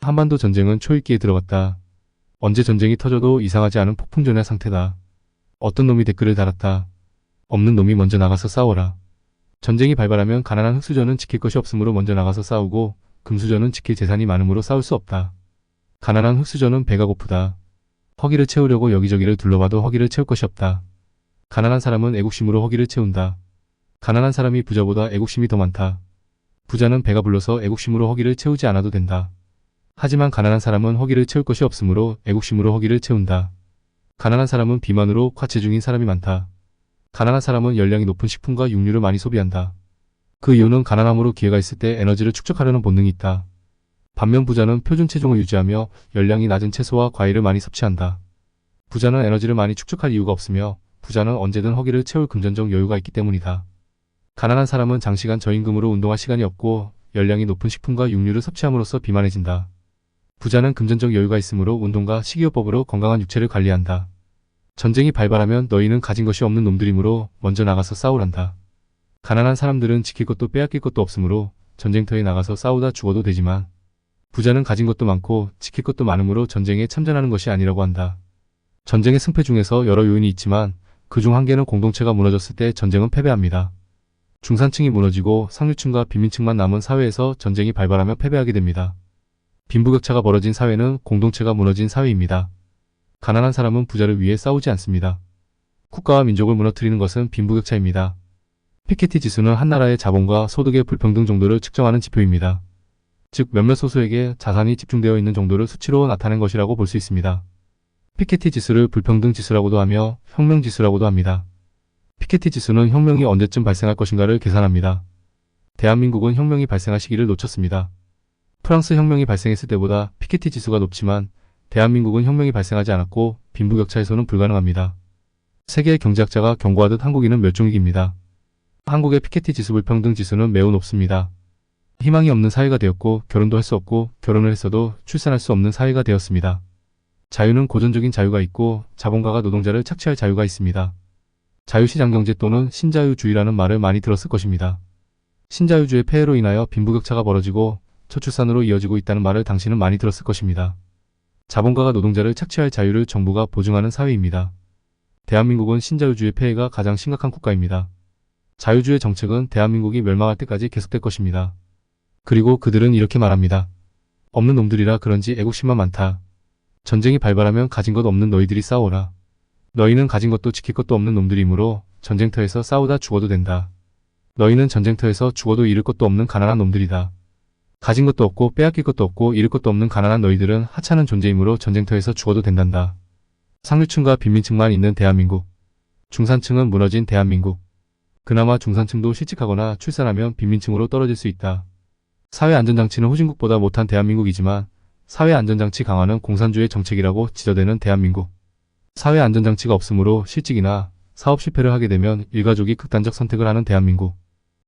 한반도 전쟁은 초읽기에 들어갔다. 언제 전쟁이 터져도 이상하지 않은 폭풍전야 상태다. 어떤 놈이 댓글을 달았다. 없는 놈이 먼저 나가서 싸워라. 전쟁이 발발하면 가난한 흑수저는 지킬 것이 없으므로 먼저 나가서 싸우고 금수저는 지킬 재산이 많으므로 싸울 수 없다. 가난한 흑수저는 배가 고프다. 허기를 채우려고 여기저기를 둘러봐도 허기를 채울 것이 없다. 가난한 사람은 애국심으로 허기를 채운다. 가난한 사람이 부자보다 애국심이 더 많다. 부자는 배가 불러서 애국심으로 허기를 채우지 않아도 된다. 하지만 가난한 사람은 허기를 채울 것이 없으므로 애국심으로 허기를 채운다. 가난한 사람은 비만으로 과체중인 사람이 많다. 가난한 사람은 열량이 높은 식품과 육류를 많이 소비한다. 그 이유는 가난함으로 기회가 있을 때 에너지를 축적하려는 본능이 있다. 반면 부자는 표준 체중을 유지하며 열량이 낮은 채소와 과일을 많이 섭취한다. 부자는 에너지를 많이 축적할 이유가 없으며 부자는 언제든 허기를 채울 금전적 여유가 있기 때문이다. 가난한 사람은 장시간 저임금으로 운동할 시간이 없고 열량이 높은 식품과 육류를 섭취함으로써 비만해진다. 부자는 금전적 여유가 있으므로 운동과 식이요법으로 건강한 육체를 관리한다. 전쟁이 발발하면 너희는 가진 것이 없는 놈들이므로 먼저 나가서 싸우란다. 가난한 사람들은 지킬 것도 빼앗길 것도 없으므로 전쟁터에 나가서 싸우다 죽어도 되지만 부자는 가진 것도 많고 지킬 것도 많으므로 전쟁에 참전하는 것이 아니라고 한다. 전쟁의 승패 중에서 여러 요인이 있지만 그중 한 개는 공동체가 무너졌을 때 전쟁은 패배합니다. 중산층이 무너지고 상류층과 빈민층만 남은 사회에서 전쟁이 발발하며 패배하게 됩니다. 빈부격차가 벌어진 사회는 공동체가 무너진 사회입니다. 가난한 사람은 부자를 위해 싸우지 않습니다. 국가와 민족을 무너뜨리는 것은 빈부격차입니다. 피케티 지수는 한 나라의 자본과 소득의 불평등 정도를 측정하는 지표입니다. 즉 몇몇 소수에게 자산이 집중되어 있는 정도를 수치로 나타낸 것이라고 볼 수 있습니다. 피케티 지수를 불평등 지수라고도 하며 혁명 지수라고도 합니다. 피케티 지수는 혁명이 언제쯤 발생할 것인가를 계산합니다. 대한민국은 혁명이 발생할 시기를 놓쳤습니다. 프랑스 혁명이 발생했을 때보다 피케티 지수가 높지만 대한민국은 혁명이 발생하지 않았고 빈부격차에서는 불가능합니다. 세계 경제학자가 경고하듯 한국인은 멸종위기입니다. 한국의 피케티 지수 불평등 지수는 매우 높습니다. 희망이 없는 사회가 되었고 결혼도 할 수 없고 결혼을 했어도 출산할 수 없는 사회가 되었습니다. 자유는 고전적인 자유가 있고 자본가가 노동자를 착취할 자유가 있습니다. 자유시장경제 또는 신자유주의라는 말을 많이 들었을 것입니다. 신자유주의 폐해로 인하여 빈부격차가 벌어지고 저출산으로 이어지고 있다는 말을 당신은 많이 들었을 것입니다. 자본가가 노동자를 착취할 자유를 정부가 보증하는 사회입니다. 대한민국은 신자유주의 폐해가 가장 심각한 국가입니다. 자유주의 정책은 대한민국이 멸망할 때까지 계속될 것입니다. 그리고 그들은 이렇게 말합니다. 없는 놈들이라 그런지 애국심만 많다. 전쟁이 발발하면 가진 것 없는 너희들이 싸워라. 너희는 가진 것도 지킬 것도 없는 놈들이므로 전쟁터에서 싸우다 죽어도 된다. 너희는 전쟁터에서 죽어도 잃을 것도 없는 가난한 놈들이다. 가진 것도 없고 빼앗길 것도 없고 잃을 것도 없는 가난한 너희들은 하찮은 존재이므로 전쟁터에서 죽어도 된단다. 상류층과 빈민층만 있는 대한민국. 중산층은 무너진 대한민국. 그나마 중산층도 실직하거나 출산하면 빈민층으로 떨어질 수 있다. 사회안전장치는 후진국보다 못한 대한민국이지만 사회안전장치 강화는 공산주의 정책이라고 지저대는 대한민국. 사회안전장치가 없으므로 실직이나 사업 실패를 하게 되면 일가족이 극단적 선택을 하는 대한민국.